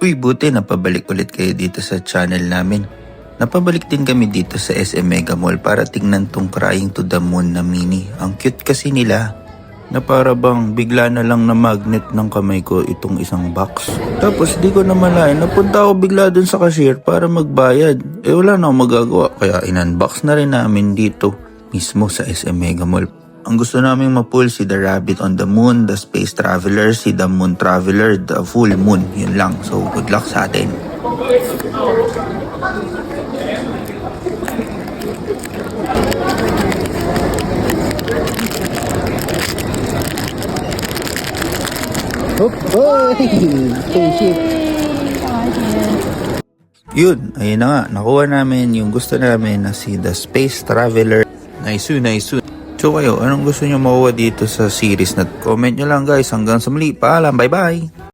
Uy, buti napabalik ulit kayo dito sa channel namin. Napabalik din kami dito sa SM Mega Mall para tingnan tong Crying to the Moon na mini. Ang cute kasi nila. Na para bang bigla na lang na magnet ng kamay ko itong isang box. Tapos di ko na malayan, napunta ako bigla dun sa cashier para magbayad. Wala na akong magagawa kaya in-unbox na rin namin dito mismo sa SM Mega Mall. Ang gusto naming ma-pull si The Rabbit on the Moon, The Space Traveler, si The Moon Traveler, The Full Moon. Yun lang. So, good luck sa atin. Yun, ayun na nga. Nakuha namin yung gusto namin na si The Space Traveler. Nice. So kayo, anong gusto nyo makuha dito sa series na? Comment nyo lang guys. Hanggang sa muli. Paalam. Bye-bye.